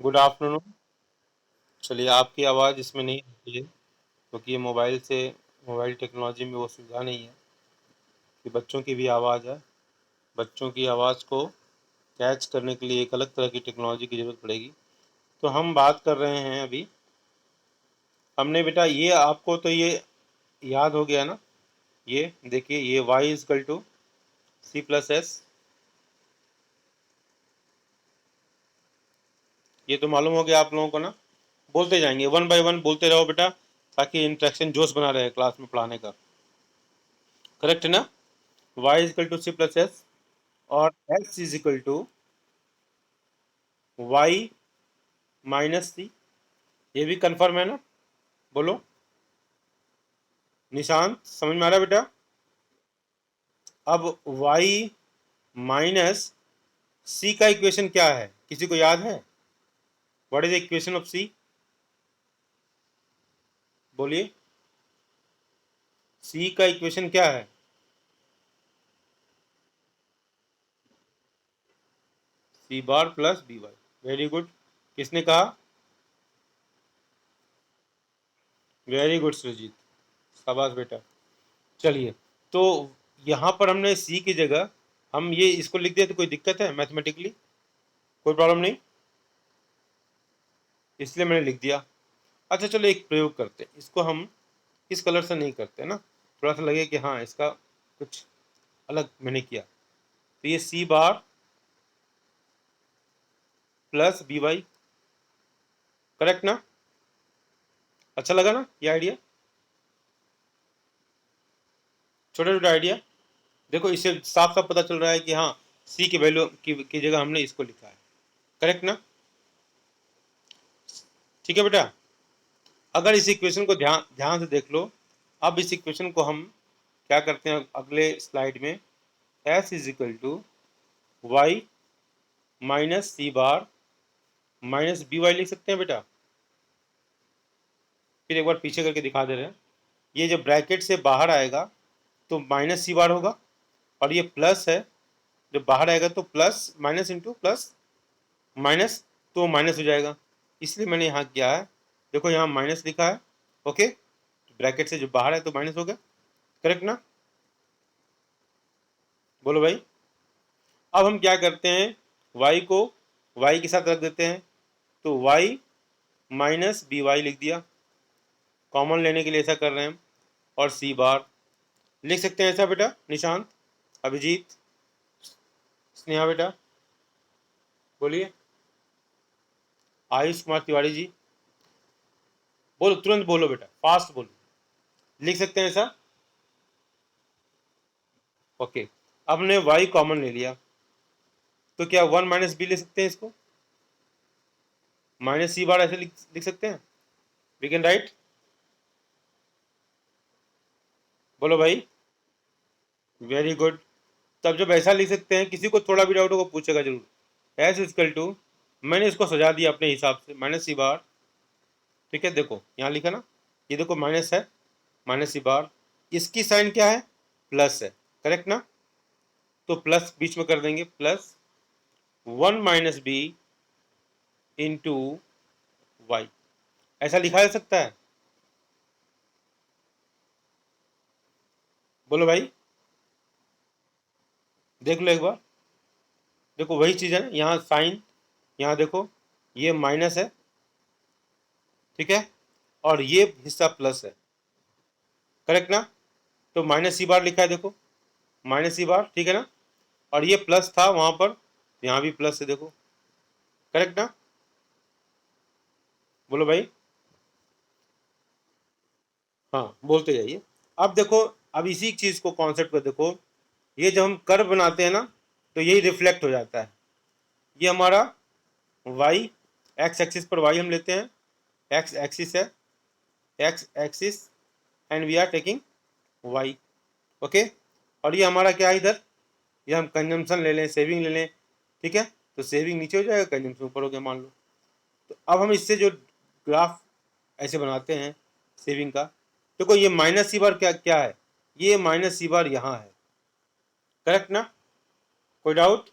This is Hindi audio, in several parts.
Good afternoon. चलिए, आपकी आवाज़ इसमें नहीं आती है क्योंकि ये मोबाइल टेक्नोलॉजी में वो सुविधा नहीं है कि बच्चों की भी आवाज़ है। बच्चों की आवाज़ को कैच करने के लिए एक अलग तरह की टेक्नोलॉजी की ज़रूरत पड़ेगी। तो हम बात कर रहे हैं अभी। हमने बेटा ये आपको तो ये याद हो गया ना। ये देखिए, ये y is equal to C plus S, ये तो मालूम हो गया आप लोगों को ना। बोलते जाएंगे, वन बाय वन बोलते रहो बेटा, ताकि इंटरेक्शन जोश बना रहे क्लास में पढ़ाने का। करेक्ट है ना। y is equal to C plus S और x is equal to Y minus C. ये भी कंफर्म है ना। बोलो निशांत, समझ में आ रहा है बेटा। अब y माइनस सी का इक्वेशन क्या है, किसी को याद है? What is the equation of C? बोलिए, सी का इक्वेशन क्या है? C bar plus B Y. Very good. किसने कहा? वेरी गुड सुरजीत, शाबाश बेटा। चलिए, तो यहाँ पर हमने सी की जगह हम ये इसको लिख दिया, तो कोई दिक्कत है मैथमेटिकली? कोई प्रॉब्लम नहीं, इसलिए मैंने लिख दिया। अच्छा चलो, एक प्रयोग करते हैं। इसको हम इस कलर से नहीं करते ना, थोड़ा सा लगे कि हाँ इसका कुछ अलग मैंने किया। तो ये सी bar plus B Y, correct ना? अच्छा लगा ना ये आइडिया? छोटा छोटा आइडिया। देखो, इससे साफ साफ पता चल रहा है कि हाँ, सी की वैल्यू की जगह हमने इसको लिखा है। करेक्ट ना? ठीक है बेटा। अगर इस इक्वेशन को ध्यान ध्यान से देख लो। अब इस इक्वेशन को हम क्या करते हैं अगले स्लाइड में? S is equal to Y minus C bar minus B Y लिख सकते हैं बेटा। फिर एक बार पीछे करके दिखा दे रहे हैं। ये जब ब्रैकेट से बाहर आएगा तो माइनस सी बार होगा, और ये प्लस है, जब बाहर आएगा तो plus minus into plus minus, तो माइनस हो जाएगा। इसलिए मैंने यहाँ किया है, देखो यहाँ माइनस लिखा है। ओके, ब्रैकेट से जो बाहर है तो माइनस हो गया। करेक्ट ना? बोलो भाई। अब हम क्या करते हैं, y को y के साथ रख देते हैं, तो y माइनस बी वाई लिख दिया। कॉमन लेने के लिए ऐसा कर रहे हैं हम। और सी बार लिख सकते हैं ऐसा बेटा। निशांत, अभिजीत, स्नेहा बेटा, बोलिए। आयुष कुमार तिवारी जी, बोलो, तुरंत बोलो बेटा, फास्ट बोलो। लिख सकते हैं ऐसा। ओके, अब हमने y कॉमन ले लिया, तो क्या वन माइनस बी ले सकते हैं इसको? माइनस सी बार ऐसे लिख सकते हैं। We can write. बोलो भाई। Very good. तब जब ऐसा लिख सकते हैं, किसी को थोड़ा भी डाउट होगा पूछेगा जरूर। एस इजकल टू, मैंने इसको सजा दिया अपने हिसाब से, माइनस सी बार। ठीक है, देखो यहाँ लिखा ना, ये देखो माइनस है, माइनस सी बार। इसकी साइन क्या है? प्लस है। करेक्ट ना? तो प्लस बीच में कर देंगे, plus one minus B into Y. ऐसा लिखा जा सकता है। बोलो भाई। देख लो एक बार। देखो वही चीज़ है ना, यहाँ साइन, यहाँ देखो ये माइनस है, ठीक है, और ये हिस्सा प्लस है। करेक्ट ना? तो माइनस सी बार लिखा है, देखो माइनस सी बार, ठीक है ना? और ये प्लस था वहां पर, यहाँ भी प्लस है, देखो। करेक्ट ना? बोलो भाई। हाँ, बोलते जाइए। अब देखो, अब इसी चीज को, कॉन्सेप्ट को देखो। ये जब हम कर्व बनाते हैं ना, तो यही रिफ्लेक्ट हो जाता है। ये हमारा वाई, एक्स एक्सिस पर वाई हम लेते हैं, एक्स एक्सिस है, X axis, and we are taking Y. Okay, और ये हमारा क्या है इधर? ये हम कंजम्पशन ले लें, सेविंग ले लें, ठीक है। तो सेविंग नीचे हो जाएगा, कंजम्पशन ऊपर हो गया मान लो। तो अब हम इससे जो ग्राफ ऐसे बनाते हैं सेविंग का, देखो ये माइनस सी बार क्या क्या है? ये माइनस सी बार यहाँ है। करेक्ट ना? कोई डाउट?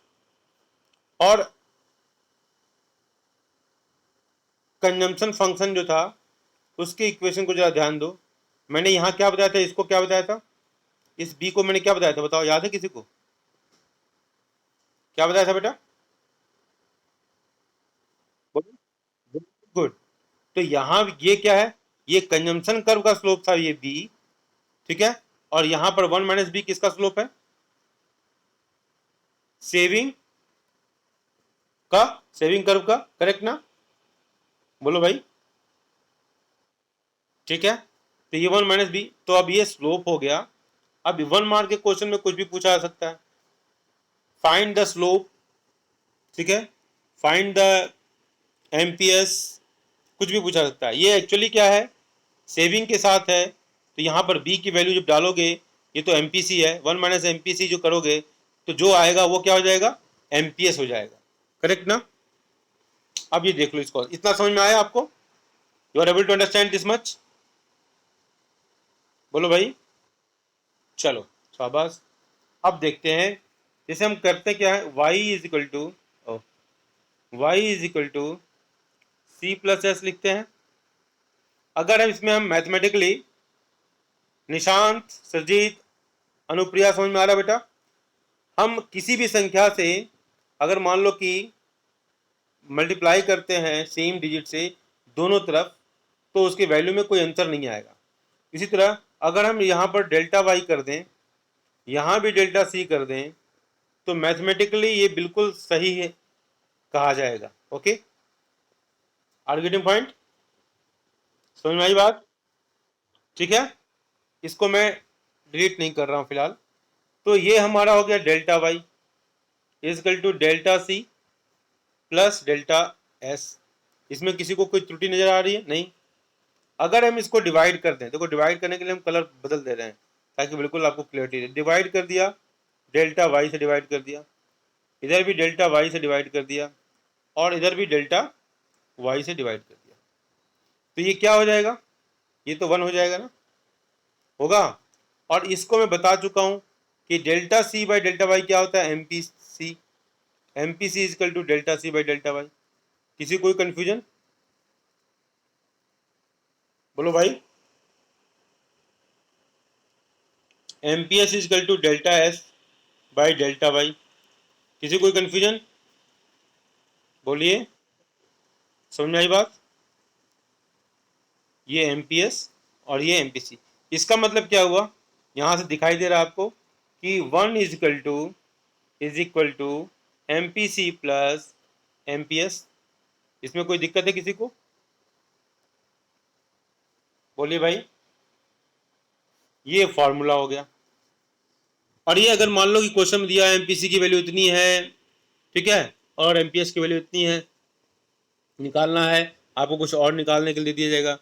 और कंजम्पशन फंक्शन जो था उसके इक्वेशन को जरा ध्यान दो। मैंने यहाँ क्या बताया था, इसको क्या बताया था, इस बी को मैंने क्या बताया था, बताओ, याद है किसी को? क्या बताया था बेटा? गुड। तो यहाँ ये क्या है, ये कंजम्पशन कर्व का स्लोप था ये बी, ठीक है। और यहाँ पर 1 - बी किसका स्लोप है? सेविंग का, सेविंग कर्व का, करेक्ट ना? बोलो भाई। ठीक है, तो ये 1 - बी, तो अब ये स्लोप हो गया। अब 1 मार्क के क्वेश्चन में कुछ भी पूछा जा सकता है। फाइंड द स्लोप, ठीक है, फाइंड द एमपीएस, कुछ भी पूछा सकता है। ये एक्चुअली क्या है, सेविंग के साथ है, तो यहाँ पर बी की वैल्यू जब डालोगे, ये तो एमपीसी है, 1 - एमपीसी जो करोगे तो जो आएगा वो क्या हो जाएगा, एमपीएस हो जाएगा, करेक्ट ना? अब ये देख लो, इसको इतना समझ में आया आपको? You are able to understand this much? बोलो भाई। चलो, शाबाश। अब देखते हैं, जैसे हम करते क्या है, y = c+s लिखते हैं। अगर हम इसमें हम मैथमेटिकली, निशांत, सरजीत, अनुप्रिया, समझ में आ रहा बेटा? हम किसी भी संख्या से अगर मान लो कि मल्टीप्लाई करते हैं सेम डिजिट से दोनों तरफ, तो उसके वैल्यू में कोई अंतर नहीं आएगा। इसी तरह अगर हम यहाँ पर डेल्टा वाई कर दें, यहाँ भी डेल्टा सी कर दें, तो मैथमेटिकली ये बिल्कुल सही है कहा जाएगा। Okay, are getting point? समझ में आई बात? ठीक है, इसको मैं डिलीट नहीं कर रहा हूँ फिलहाल। तो ये हमारा हो गया delta Y is equal to delta C plus delta S. इसमें किसी को कोई त्रुटि नजर आ रही है? नहीं। अगर हम इसको डिवाइड कर दें, देखो डिवाइड करने के लिए हम कलर बदल दे रहे हैं ताकि बिल्कुल आपको क्लियरिटी रहे। डिवाइड कर दिया, डेल्टा वाई से डिवाइड कर दिया, इधर भी डेल्टा वाई से डिवाइड कर दिया, और इधर भी डेल्टा वाई से डिवाइड कर दिया, तो ये क्या हो जाएगा, ये तो 1 हो जाएगा ना, होगा। और इसको मैं बता चुका हूं कि delta C by delta Y क्या होता है, MPC. MPC is equal to delta C by delta Y. किसी कोई कंफ्यूजन? बोलो भाई। MPS is equal to delta S by delta Y. किसी कोई कंफ्यूजन? बोलिए, समझ में आई बात? ये एमपीएस और ये एमपीसी, इसका मतलब क्या हुआ, यहां से दिखाई दे रहा है आपको कि 1 is equal to MPC plus MPS. इसमें कोई दिक्कत है किसी को? बोलिए भाई। ये फॉर्मूला हो गया। और ये अगर मान लो कि क्वेश्चन में दिया है एमपीसी की वैल्यू इतनी है, ठीक है, और एमपीएस की वैल्यू इतनी है, निकालना है आपको, कुछ और निकालने के लिए दिया जाएगा,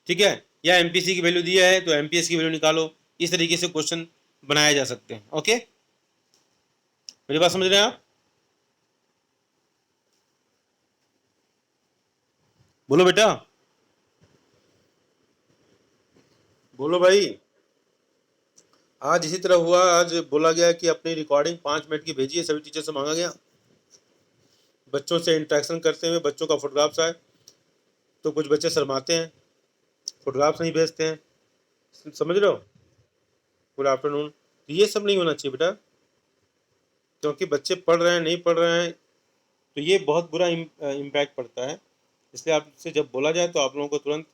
ठीक है, या एमपीसी की वैल्यू दिया है तो एमपीएस की वैल्यू निकालो। इस तरीके से क्वेश्चन बनाए जा सकते हैं। ओके, मेरी बात समझ रहे हैं आप? बोलो बेटा, बोलो भाई। आज इसी तरह हुआ, आज बोला गया कि अपनी रिकॉर्डिंग 5 मिनट की भेजिए, सभी टीचर से मांगा गया। बच्चों से इंटरेक्शन करते हुए बच्चों का फोटोग्राफ्स आए, तो कुछ बच्चे शर्माते हैं, फोटोग्राफ्स नहीं भेजते हैं, समझ रहे हो? Good afternoon. ये सब नहीं होना चाहिए बेटा, क्योंकि बच्चे पढ़ रहे हैं, नहीं पढ़ रहे हैं, तो ये बहुत बुरा इम्पैक्ट पड़ता है। इसलिए आपसे जब बोला जाए तो आप लोगों को तुरंत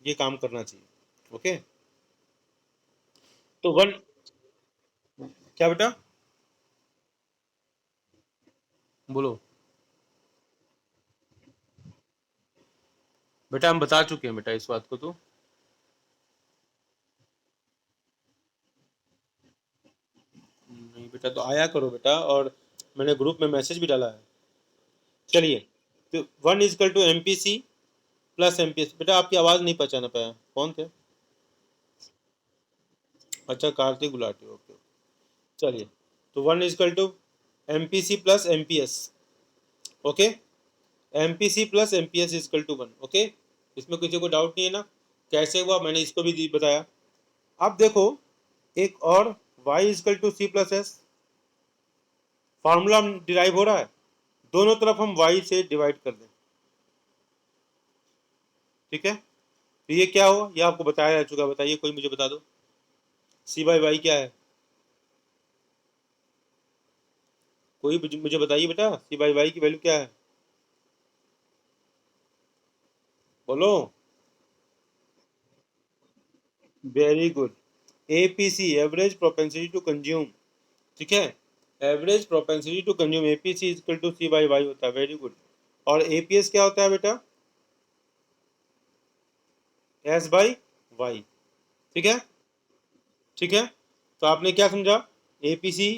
ये काम करना चाहिए। ओके, तो वन, क्या बेटा? बोलो बेटा, हम बता चुके हैं बेटा इस बात को। तो नहीं बेटा, तो आया करो बेटा, और मैंने ग्रुप में मैसेज भी डाला है। चलिए, तो 1 = एमपीसी प्लस एमपीएस। बेटा आपकी आवाज़ नहीं पहचाना पाया, कौन थे? अच्छा, कार्तिक गुलाटी, ओके। चलिए, तो 1 = MPC plus MPS. Okay, MPC plus MPS = 1। Okay, इसमें किसी को डाउट नहीं है ना? कैसे हुआ मैंने इसको भी बताया। अब देखो, एक और y = c+s, फार्मूला डिराइव हो रहा है, दोनों तरफ हम y से डिवाइड कर दें, ठीक है, तो ये क्या हुआ, ये आपको बताया जा चुका, बताइए कोई मुझे बता दो, सी बाई वाई क्या है, कोई मुझे बताइए बेटा, सी बाई वाई की वैल्यू क्या है, बोलो। Very good, APC average propensity to consume, ठीक है, average propensity to consume APC equal to C by Y होता है, वेरी गुड। और एपीएस क्या होता है बेटा, एस बाई वाई, ठीक है, ठीक है। तो आपने क्या समझा, एपीसी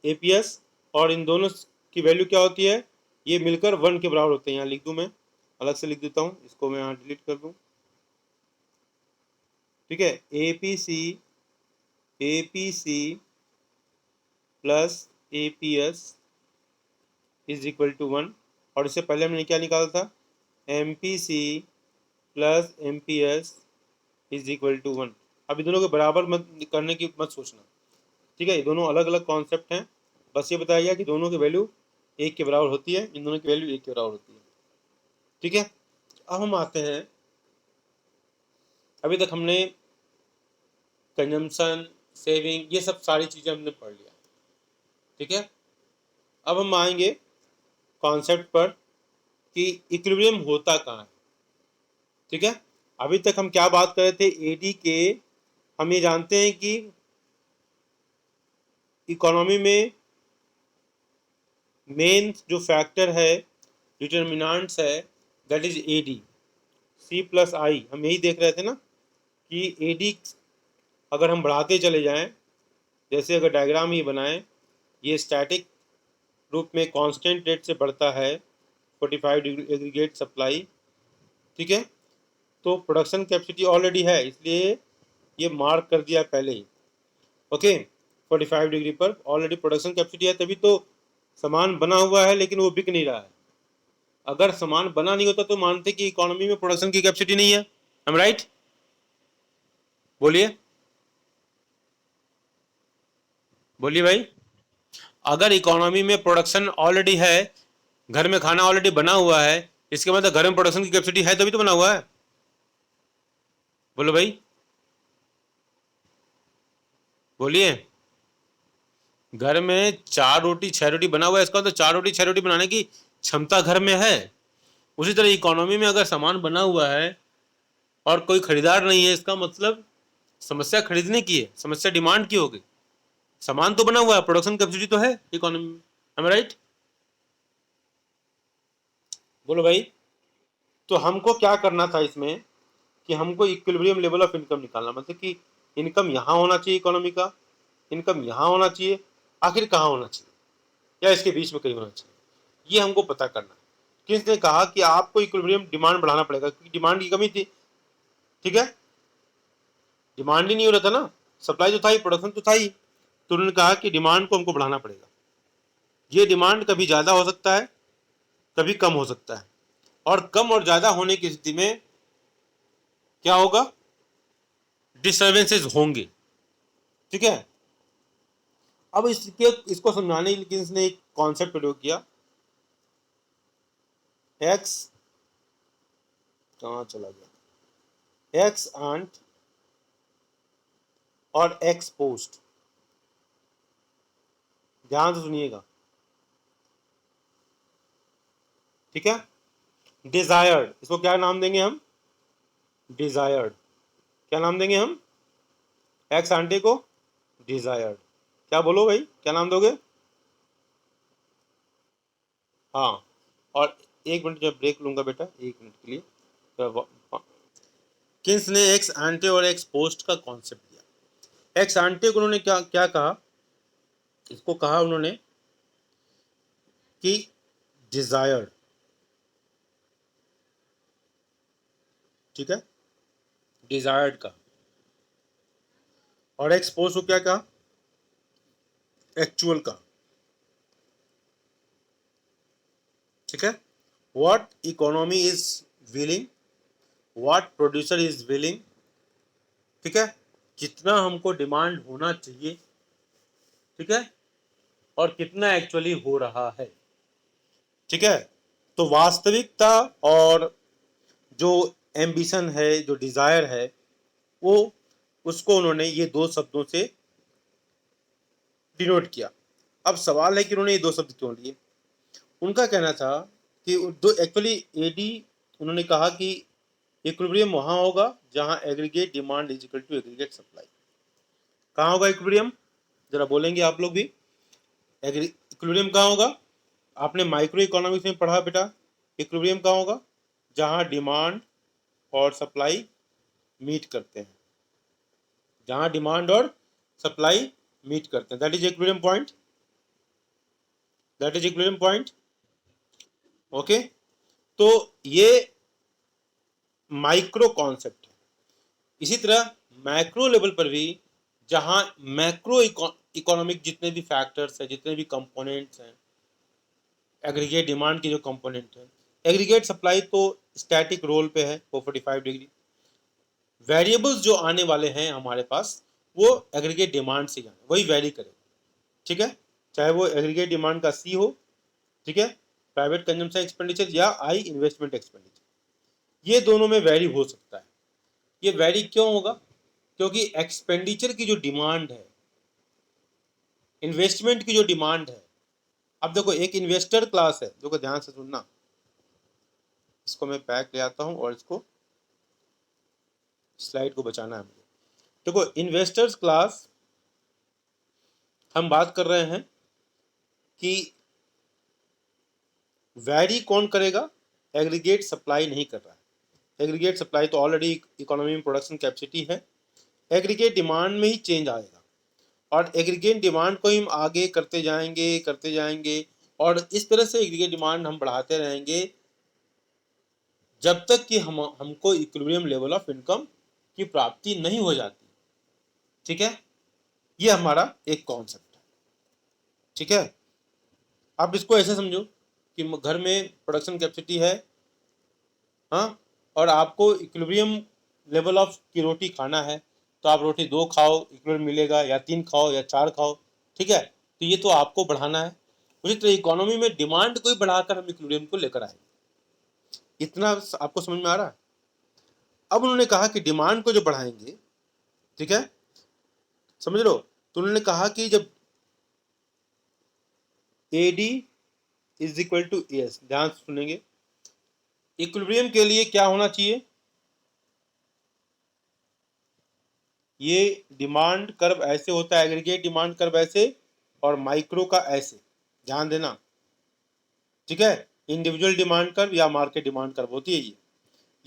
एपीएस और इन दोनों की वैल्यू क्या होती है, ये मिलकर 1 के बराबर होते हैं। यहाँ लिख दूं, मैं अलग से लिख देता हूँ, इसको मैं यहाँ डिलीट कर दूं, ठीक है, APC APC plus APS is equal to 1, और इससे पहले हमने क्या निकाला था, MPC plus MPS is equal to 1। अब इन दोनों के बराबर मत करने की मत सोचना, ठीक है, ये दोनों अलग अलग कॉन्सेप्ट हैं, बस ये बताया गया कि दोनों की वैल्यू 1 के बराबर होती है, इन दोनों की वैल्यू 1 के बराबर होती है, ठीक है। अब हम आते हैं, अभी तक हमने कंजम्पशन, सेविंग, ये सब सारी चीज़ें हमने पढ़ लिया, ठीक है। अब हम आएंगे कॉन्सेप्ट पर कि इक्विलिब्रियम होता कहाँ है, ठीक है। अभी तक हम क्या बात कर रहे थे, एडी के, हम ये जानते हैं कि इकोनॉमी में मेन जो फैक्टर है, डिटर्मिनेंट्स है, that is AD, C plus I, हम यही देख रहे थे ना कि एडी अगर हम बढ़ाते चले जाएं, जैसे अगर डायग्राम ही बनाएं, ये स्टैटिक रूप में कांस्टेंट रेट से बढ़ता है 45 डिग्री एग्रीगेट सप्लाई, ठीक है। तो प्रोडक्शन कैपेसिटी ऑलरेडी है, इसलिए ये मार्क कर दिया पहले ही, ओके, 45 डिग्री पर ऑलरेडी प्रोडक्शन कैपेसिटी है, तभी तो सामान बना हुआ है लेकिन वो बिक नहीं रहा है। अगर सामान बना नहीं होता तो मानते कि इकोनॉमी में प्रोडक्शन की कैपेसिटी नहीं है, एम राइट, बोलिए बोलिए भाई, अगर इकोनॉमी में प्रोडक्शन ऑलरेडी है, घर में खाना ऑलरेडी बना हुआ है, इसके मतलब घर में प्रोडक्शन की कैपेसिटी है तभी तो बना हुआ है, बोलो भाई, बोलिए। घर में 4 रोटी 6 रोटी बना हुआ है, इसका तो 4 रोटी 6 रोटी बनाने की क्षमता घर में है। उसी तरह इकोनॉमी में अगर सामान बना हुआ है और कोई खरीदार नहीं है, इसका मतलब समस्या खरीदने की है, समस्या डिमांड की होगी। सामान तो बना हुआ है, प्रोडक्शन कैपेसिटी तो है इकोनॉमी में, am I right? बोलो भाई। तो हमको क्या करना था इसमें कि हमको इक्विलिब्रियम लेवल ऑफ इनकम निकालना, मतलब कि इनकम यहाँ होना चाहिए, इकोनॉमी का इनकम यहाँ होना चाहिए, आखिर कहाँ होना चाहिए या इसके बीच में कहीं होना चाहिए, ये हमको पता करना है। किसने कहा कि आपको इक्विलिब्रियम डिमांड बढ़ाना पड़ेगा, क्योंकि डिमांड की कमी थी, ठीक है, डिमांड ही नहीं हो रहा था ना, सप्लाई तो था ही, प्रोडक्शन तो था ही, तो उन्होंने कहा कि डिमांड को हमको बढ़ाना पड़ेगा। ये डिमांड कभी ज़्यादा हो सकता है, कभी कम हो सकता है, और कम और ज़्यादा होने की स्थिति में क्या होगा, डिस्टर्बेंसेस होंगे, ठीक है। अब इसको समझाने के लिए इसने एक कॉन्सेप्ट प्रयोग किया, एक्स, कहाँ चला गया, एक्स आंट और एक्स पोस्ट, ध्यान से सुनिएगा, ठीक है। डिजायर्ड, इसको क्या नाम देंगे हम, डिजायर्ड, क्या नाम देंगे हम, एक्स आंटे को डिजायर्ड, क्या बोलो भाई, क्या नाम दोगे, हाँ। और 1 मिनट जब ब्रेक लूंगा बेटा, 1 मिनट के लिए, किन्स ने एक्स आंटे और एक्स पोस्ट का कॉन्सेप्ट दिया। एक्स आंटे को उन्होंने क्या क्या कहा, इसको कहा उन्होंने कि डिजायर्ड, ठीक है, डिजायर्ड का, और एक्स पोस्ट को क्या कहा, एक्चुअल का, ठीक है। What economy is willing, what producer is willing, ठीक है, कितना हमको डिमांड होना चाहिए, ठीक है, और कितना एक्चुअली हो रहा है, ठीक है। तो वास्तविकता और जो एम्बिशन है, जो डिज़ायर है, वो उसको उन्होंने ये दो शब्दों से डिनोट किया। अब सवाल है कि उन्होंने ये दो शब्द क्यों लिए। उनका कहना था कि दो एक्चुअली एडी, उन्होंने कहा कि इक्विलिब्रियम वहाँ होगा जहाँ aggregate demand is equal to aggregate supply. कहाँ होगा इक्विलिब्रियम, जरा बोलेंगे आप लोग भी। इक्विलिब्रियम कहाँ होगा? आपने माइक्रो इकोनॉमिक्स में पढ़ा बेटा, इक्विलिब्रियम कहाँ होगा? जहाँ डिमांड और सप्लाई मीट करते हैं, जहाँ डिमांड और सप्लाई मीट करते हैं, that is equilibrium point, that is equilibrium point. Okay, तो ये माइक्रो कॉन्सेप्ट है। इसी तरह मैक्रो लेवल पर भी, जहाँ मैक्रो इकोनॉमिक जितने भी फैक्टर्स हैं, जितने भी कंपोनेंट्स हैं, एग्रीगेट डिमांड की जो कंपोनेंट है, एग्रीगेट सप्लाई तो स्टैटिक रोल पे है 445 डिग्री। वेरिएबल्स जो आने वाले हैं हमारे पास, वो एग्रीगेट डिमांड से जाने, वही वेरी करेगा, ठीक है, चाहे वो एग्रीगेट डिमांड का सी हो, ठीक है, प्राइवेट कंजम्पशन एक्सपेंडिचर या आई इन्वेस्टमेंट एक्सपेंडिचर, ये दोनों में वेरी हो सकता है। ये वेरी क्यों होगा? क्योंकि एक्सपेंडिचर की जो डिमांड है, इन्वेस्टमेंट की जो डिमांड है, अब देखो एक इन्वेस्टर क्लास है, देखो ध्यान से सुनना, इसको मैं पैक ले आता हूं और इसको स्लाइड को बचाना है मुझे। देखो इन्वेस्टर्स क्लास, हम बात कर रहे हैं कि वैरी कौन करेगा? एग्रीगेट सप्लाई नहीं कर रहा है। एग्रीगेट सप्लाई तो ऑलरेडी इकोनॉमी में प्रोडक्शन कैपेसिटी है, एग्रीगेट डिमांड में ही चेंज आएगा, और एग्रीगेट डिमांड को हम आगे करते जाएंगे और इस तरह से एग्रीगेट डिमांड हम बढ़ाते रहेंगे जब तक कि हमको इक्विलिब्रियम लेवल ऑफ इनकम की प्राप्ति नहीं हो जाती। ठीक है, ये हमारा एक कॉन्सेप्ट है। ठीक है, आप इसको ऐसे समझो कि घर में प्रोडक्शन कैपेसिटी है, हाँ, और आपको इक्विलिब्रियम लेवल ऑफ की रोटी खाना है, तो आप रोटी 2 खाओ इक्विलिब्रियम मिलेगा, या 3 खाओ या 4 खाओ, ठीक है, तो ये तो आपको बढ़ाना है। उसी तरह इकोनॉमी में डिमांड को ही बढ़ाकर हम इक्विलिब्रियम को लेकर आएंगे। इतना आपको समझ में आ रहा है? अब उन्होंने कहा कि डिमांड को जो बढ़ाएंगे, ठीक है, समझ लो, तो उन्होंने कहा कि जब AD is equal to AS, ध्यान से सुनेंगे, इक्विलिब्रियम के लिए क्या होना चाहिए? ये डिमांड कर्व ऐसे होता है, एग्रीगेट डिमांड कर्व ऐसे, और माइक्रो का ऐसे, ध्यान देना, ठीक है, इंडिविजुअल डिमांड कर्व या मार्केट डिमांड कर्व होती है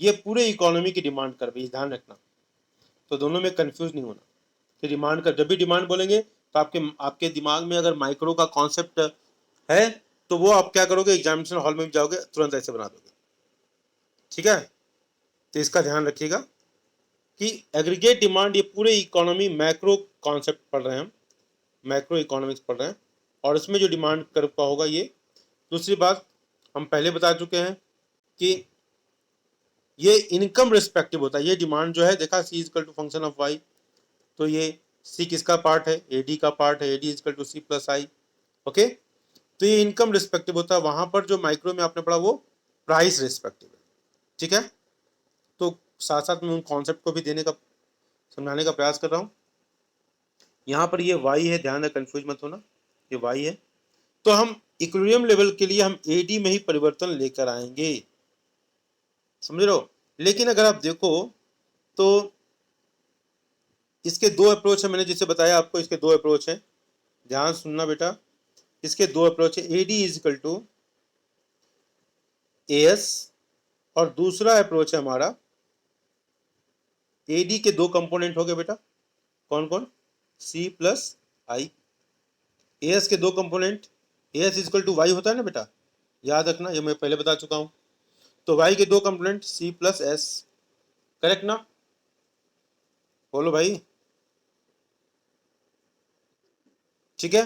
ये पूरे इकोनॉमी की डिमांड कर्व है, ध्यान रखना, तो दोनों में कंफ्यूज नहीं होना कि डिमांड कर्व, जब भी डिमांड बोलेंगे तो आपके आपके दिमाग में अगर माइक्रो का कॉन्सेप्ट है तो वो आप क्या करोगे, एग्जामिनेशन हॉल में जाओगे तुरंत ऐसे बना दोगे। ठीक है, तो इसका ध्यान रखिएगा कि एग्रीगेट डिमांड, ये पूरे इकोनॉमी मैक्रो कॉन्सेप्ट पढ़ रहे हैं हम, मैक्रो इकोनॉमिक्स पढ़ रहे हैं, और इसमें जो डिमांड कर्व का होगा ये। दूसरी बात हम पहले बता चुके हैं कि ये इनकम रिस्पेक्टिव होता है, ये डिमांड जो है, देखा C is equal to function of Y, तो ये सी किसका पार्ट है? एडी का पार्ट है, AD is equal to C plus I. Okay, तो ये इनकम रिस्पेक्टिव होता है, वहां पर जो माइक्रो में आपने पढ़ा वो प्राइस रिस्पेक्टिव है। ठीक है, तो साथ साथ में उन कॉन्सेप्ट को भी देने का, समझाने का प्रयास कर रहा हूँ। यहाँ पर ये वाई है, ध्यान है, कंफ्यूज मत होना, ये वाई है, तो हम इक्विलिब्रियम लेवल के लिए हम एडी में ही परिवर्तन लेकर आएंगे, समझ लो। लेकिन अगर आप देखो तो इसके दो अप्रोच है, मैंने जिसे बताया आपको, इसके दो अप्रोच है, ध्यान सुनना बेटा, इसके दो अप्रोच है, AD is equal to AS, और दूसरा अप्रोच है हमारा, एडी के दो कंपोनेंट हो गए बेटा, कौन कौन? सी प्लस आई। एएस के दो component, AS is equal to Y होता है ना बेटा, याद रखना, ये मैं पहले बता चुका हूं, तो वाई के दो component C plus S, correct ना? बोलो भाई। ठीक है,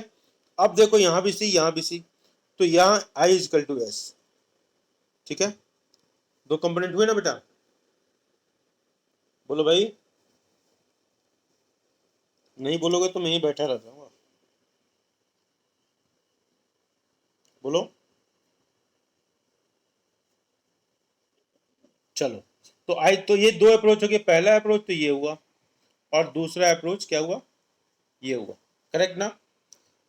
अब देखो यहां भी सी, यहां भी सी, तो यहां I is equal to S. ठीक है, दो कंपोनेंट हुए ना बेटा, बोलो भाई। नहीं बोलोगे तो मैं ही बैठा रह जाऊंगा, बोलो। चलो, तो ये दो अप्रोच हो गए। पहला अप्रोच तो ये हुआ और दूसरा अप्रोच क्या हुआ, ये हुआ। करेक्ट ना?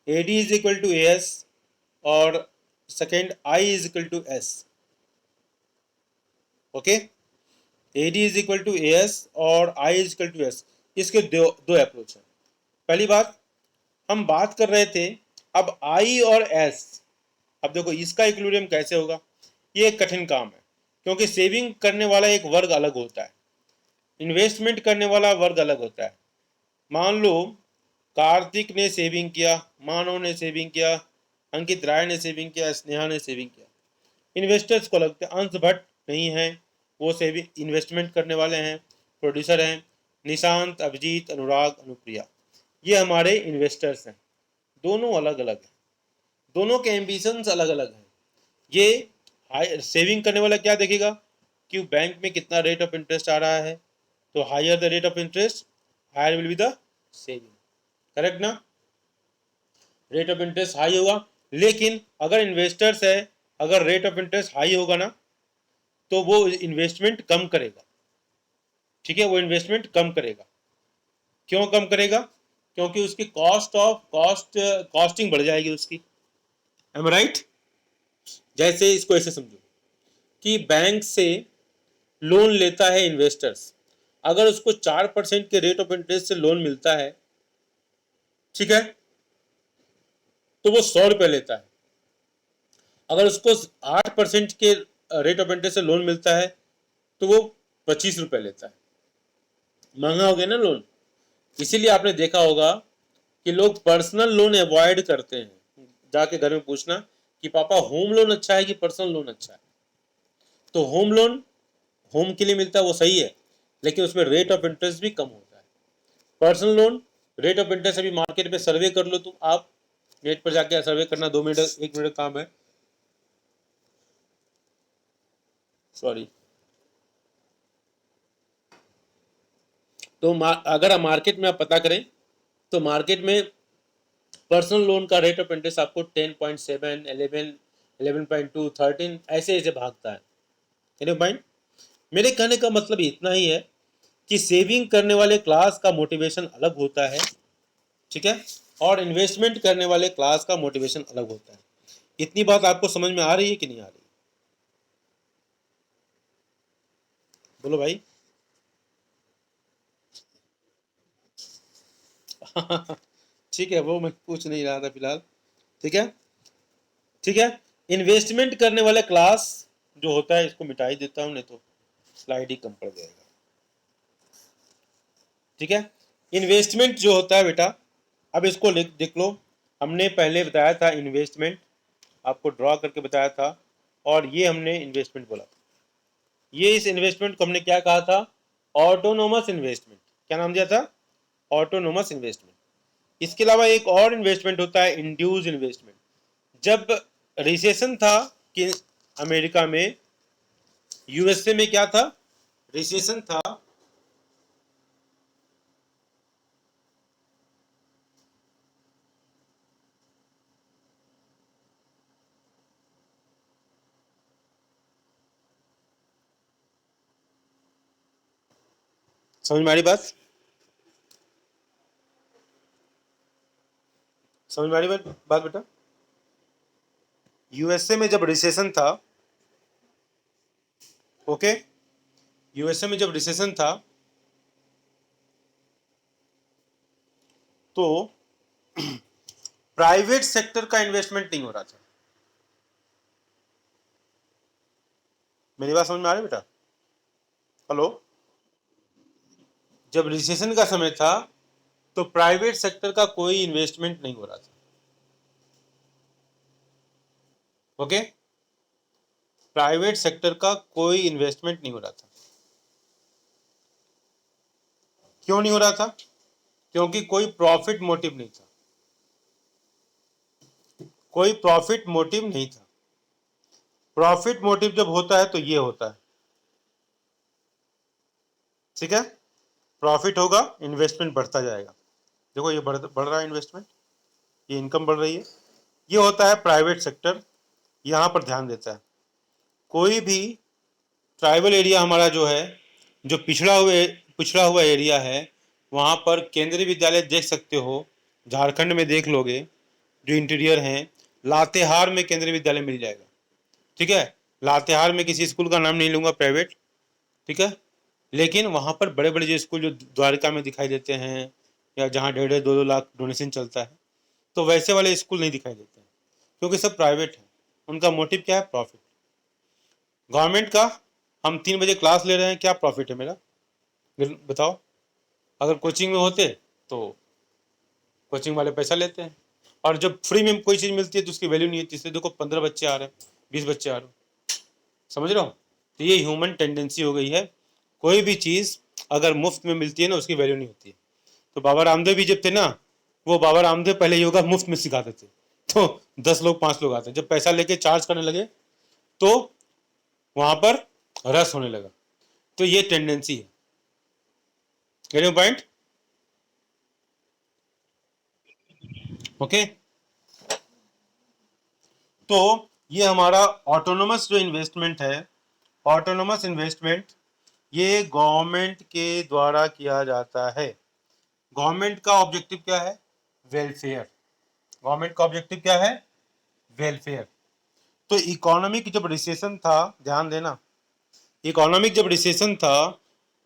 AD is equal to AS और second I is equal to S। Okay, AD is equal to AS और I is equal to S। इसके दो दो अप्रोच है। पहली बात हम बात कर रहे थे अब I और S। अब देखो इसका इक्विलिब्रियम कैसे होगा, ये एक कठिन काम है, क्योंकि सेविंग करने वाला एक वर्ग अलग होता है, इन्वेस्टमेंट करने वाला वर्ग अलग होता है। मान लो कार्तिक ने सेविंग किया, मानव ने सेविंग किया, अंकित राय ने सेविंग किया, स्नेहा ने सेविंग किया। इन्वेस्टर्स को लगता है, अंश भट्ट नहीं है, वो सेविंग इन्वेस्टमेंट करने वाले हैं, प्रोड्यूसर हैं, निशांत, अभिजीत, अनुराग, अनुप्रिया, ये हमारे इन्वेस्टर्स हैं। दोनों अलग अलग हैं, दोनों के एम्बिशंस अलग अलग हैं। ये सेविंग करने वाला क्या देखेगा कि बैंक में कितना रेट ऑफ इंटरेस्ट आ रहा है, तो higher the rate of interest higher will be the saving. Correct ना? रेट ऑफ इंटरेस्ट हाई होगा, लेकिन अगर इन्वेस्टर्स है, अगर रेट ऑफ इंटरेस्ट हाई होगा ना तो वो इन्वेस्टमेंट कम करेगा। ठीक है, वो इन्वेस्टमेंट कम करेगा। क्यों कम करेगा? क्योंकि उसकी कॉस्टिंग बढ़ जाएगी उसकी। Am right? जैसे इसको ऐसे समझो कि बैंक से लोन लेता है इन्वेस्टर्स, अगर उसको 4% के रेट ऑफ इंटरेस्ट से लोन मिलता है, ठीक है, तो वो 100 रुपये लेता है। अगर उसको 8% के रेट ऑफ इंटरेस्ट से लोन मिलता है तो वो 25 रुपये लेता है। महंगा हो गया ना लोन। इसीलिए आपने देखा होगा कि लोग पर्सनल लोन अवॉइड करते हैं। जाके घर में पूछना कि पापा होम लोन अच्छा है कि पर्सनल लोन अच्छा है। तो होम लोन होम के लिए मिलता है, वो सही है, लेकिन उसमें रेट ऑफ इंटरेस्ट भी कम होता है। Personal loan rate of interest अभी मार्केट में सर्वे कर लो तुम, आप नेट पर जाके सर्वे करना, 2 मिनट 1 मिनट काम है, सॉरी। तो अगर आप मार्केट में आप पता करें तो मार्केट में पर्सनल लोन का रेट ऑफ इंटरेस्ट आपको 10.7, 11, 11.2, 13 ऐसे ऐसे भागता है। पॉइंट मेरे कहने का मतलब इतना ही है कि सेविंग करने वाले क्लास का मोटिवेशन अलग होता है, ठीक है, और इन्वेस्टमेंट करने वाले क्लास का मोटिवेशन अलग होता है। इतनी बात आपको समझ में आ रही है कि नहीं आ रही? बोलो भाई। ठीक है, वो मैं पूछ नहीं रहा था फिलहाल। ठीक है, ठीक है। इन्वेस्टमेंट करने वाले क्लास जो होता है, इसको मिटा ही देता हूं, नहीं तो स्लाइड ही कम पड़ जाएगा। ठीक है, इन्वेस्टमेंट जो होता है बेटा, अब इसको देख लो। हमने पहले बताया था इन्वेस्टमेंट, आपको ड्रॉ करके बताया था, और ये हमने इन्वेस्टमेंट बोला था। ये इस इन्वेस्टमेंट को हमने क्या कहा था? Autonomous investment. क्या नाम दिया था? Autonomous investment. इसके अलावा एक और इन्वेस्टमेंट होता है इंड्यूस इन्वेस्टमेंट। जब रिसेशन था कि अमेरिका में, यूएसए में क्या था? रिसेशन था। समझ में आ रही बात? समझ में आ रही बात बेटा? यूएसए में जब रिसेशन था, ओके, यूएसए में जब रिसेशन था तो प्राइवेट सेक्टर का इन्वेस्टमेंट नहीं हो रहा था। मेरी बात समझ में आ रही बेटा? हेलो? जब रिसेशन का समय था तो प्राइवेट सेक्टर का कोई इन्वेस्टमेंट नहीं हो रहा था। ओके, प्राइवेट सेक्टर का कोई इन्वेस्टमेंट नहीं हो रहा था। क्यों नहीं हो रहा था? क्योंकि कोई प्रॉफिट मोटिव नहीं था। कोई प्रॉफिट मोटिव नहीं था। प्रॉफिट मोटिव जब होता है तो ये होता है, ठीक है, प्रॉफिट होगा, इन्वेस्टमेंट बढ़ता जाएगा। देखो ये बढ़ रहा है इन्वेस्टमेंट, ये इनकम बढ़ रही है, ये होता है प्राइवेट सेक्टर, यहाँ पर ध्यान देता है। कोई भी ट्राइबल एरिया हमारा जो है जो पिछड़ा हुआ एरिया है वहाँ पर केंद्रीय विद्यालय देख सकते हो, झारखंड में देख लोगे जो इंटीरियर हैं, लातेहार में केंद्रीय विद्यालय मिल जाएगा। ठीक है, लातेहार में किसी स्कूल का नाम नहीं लूंगा प्राइवेट, ठीक है, लेकिन वहाँ पर बड़े बड़े जो स्कूल जो द्वारका में दिखाई देते हैं या जहाँ 1.5-2 लाख डोनेशन चलता है, तो वैसे वाले स्कूल नहीं दिखाई देते हैं क्योंकि सब प्राइवेट है। उनका मोटिव क्या है? प्रॉफिट। गवर्नमेंट का हम 3 बजे क्लास ले रहे हैं, क्या प्रॉफिट है मेरा? बताओ। अगर कोचिंग में होते तो कोचिंग वाले पैसा लेते हैं, और जब फ्री में कोई चीज़ मिलती है तो उसकी वैल्यू नहीं है। इसलिए देखो 15 बच्चे आ रहे हैं, 20 बच्चे आ रहे हैं, समझ रहे हो? तो ये ह्यूमन टेंडेंसी हो गई है, कोई भी चीज़ अगर मुफ्त में मिलती है ना उसकी वैल्यू नहीं होती है। तो बाबा रामदेव भी जब थे ना, वो बाबा रामदेव पहले योगा मुफ्त में सिखाते थे, तो 10 लोग 5 लोग आते, जब पैसा लेके चार्ज करने लगे तो वहां पर रस होने लगा। तो ये टेंडेंसी है। Getting point? ओके। तो ये हमारा ऑटोनोमस जो इन्वेस्टमेंट है, ऑटोनोमस इन्वेस्टमेंट ये गवर्नमेंट के द्वारा किया जाता है। गवर्नमेंट का ऑब्जेक्टिव क्या है? वेलफेयर। गवर्नमेंट का ऑब्जेक्टिव क्या है? वेलफेयर। तो इकोनॉमिक जब रिसेशन था, ध्यान देना, इकोनॉमिक जब रिसेशन था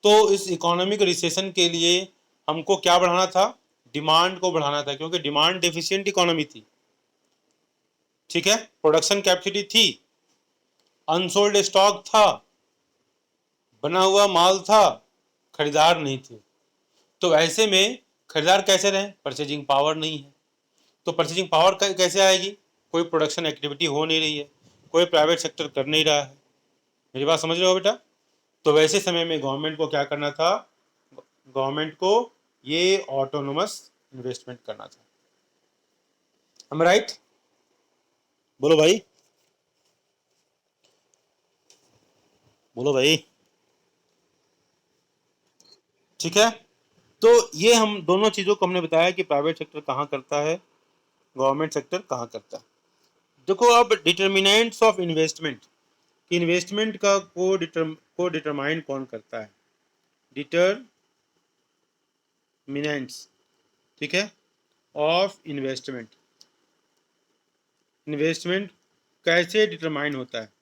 तो इस इकोनॉमिक रिसेशन के लिए हमको क्या बढ़ाना था? डिमांड को बढ़ाना था, क्योंकि डिमांड डेफिशिएंट इकोनॉमी थी। ठीक है, प्रोडक्शन कैपेसिटी थी, अनसोल्ड स्टॉक था, बना हुआ माल था, खरीदार नहीं थे। तो ऐसे में खरीदार कैसे रहे? परचेजिंग पावर नहीं है। तो परचेजिंग पावर कैसे आएगी? कोई प्रोडक्शन एक्टिविटी हो नहीं रही है, कोई प्राइवेट सेक्टर कर नहीं रहा है। मेरी बात समझ रहे हो बेटा? तो वैसे समय में गवर्नमेंट को क्या करना था? गवर्नमेंट को ये ऑटोनोमस इन्वेस्टमेंट करना था। हम राइट? बोलो भाई, बोलो भाई। ठीक है, तो ये हम दोनों चीज़ों को हमने बताया कि प्राइवेट सेक्टर कहाँ करता है, गवर्नमेंट सेक्टर कहाँ करता है। देखो अब डिटर्मिनेंट्स ऑफ इन्वेस्टमेंट, कि इन्वेस्टमेंट का को डिटरमाइन कौन करता है? डिटरमिनेंट्स, ठीक है, ऑफ इन्वेस्टमेंट। इन्वेस्टमेंट कैसे डिटरमाइन होता है?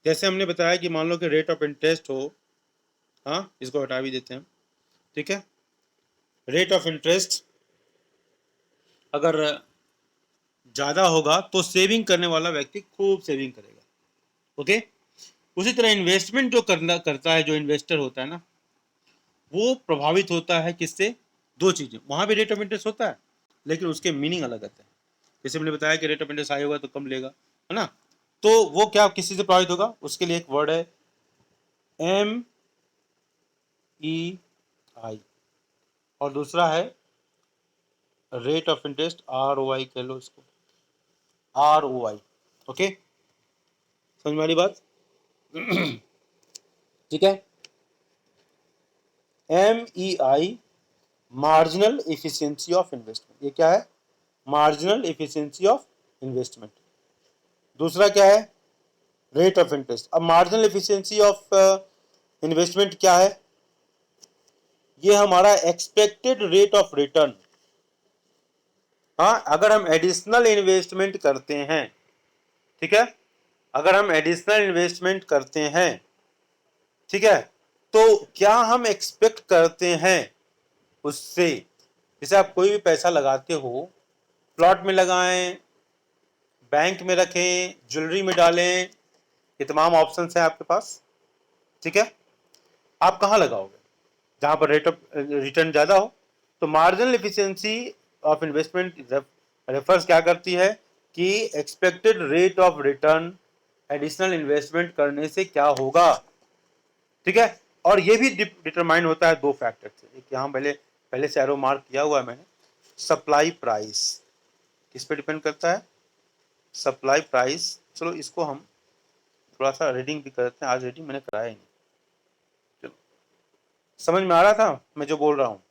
जैसे हमने बताया कि मान लो कि रेट ऑफ इंटरेस्ट हो, हाँ इसको हटा भी देते हैं, ठीक है, रेट ऑफ इंटरेस्ट अगर ज़्यादा होगा तो सेविंग करने वाला व्यक्ति खूब सेविंग करेगा। ओके, उसी तरह इन्वेस्टमेंट जो करता है, जो इन्वेस्टर होता है ना, वो प्रभावित होता है किससे? दो चीज़ें, वहाँ भी रेट ऑफ इंटरेस्ट होता है लेकिन उसके मीनिंग अलग आता है। जैसे मैंने बताया कि रेट ऑफ इंटरेस्ट हाई होगा तो कम लेगा, है ना? तो वो क्या किसी से प्रभावित होगा? उसके लिए एक वर्ड है MEI, और दूसरा है रेट ऑफ इंटरेस्ट, ROI कह लो इसको, ROI। ओके, समझ में आ रही बात? ठीक है, MEI marginal efficiency of investment. ये क्या है? Marginal efficiency of investment. दूसरा क्या है? Rate of interest. अब मार्जिनल एफिशिएंसी ऑफ इन्वेस्टमेंट क्या है? ये हमारा एक्सपेक्टेड रेट ऑफ रिटर्न। हाँ, अगर हम एडिशनल इन्वेस्टमेंट करते हैं, ठीक है, अगर हम एडिशनल इन्वेस्टमेंट करते हैं, ठीक है, तो क्या हम एक्सपेक्ट करते हैं उससे? जैसे आप कोई भी पैसा लगाते हो, प्लॉट में लगाएं, बैंक में रखें, ज्वेलरी में डालें, ये तमाम ऑप्शन है आपके पास, ठीक है, आप कहाँ लगाओगे? जहां पर रेट ऑफ रिटर्न ज़्यादा हो। तो marginal efficiency of investment refers क्या करती है कि expected rate of return additional investment करने से क्या होगा, ठीक है। और ये भी डिटरमाइन होता है दो फैक्टर से, एक यहाँ पहले से एरो मार्क किया हुआ है मैंने, सप्लाई प्राइस। किस पे डिपेंड करता है? Supply price. चलो इसको हम थोड़ा सा रीडिंग भी करते हैं, आज रीडिंग मैंने कराया ही नहीं। चलो, समझ में आ रहा था मैं जो बोल रहा हूँ?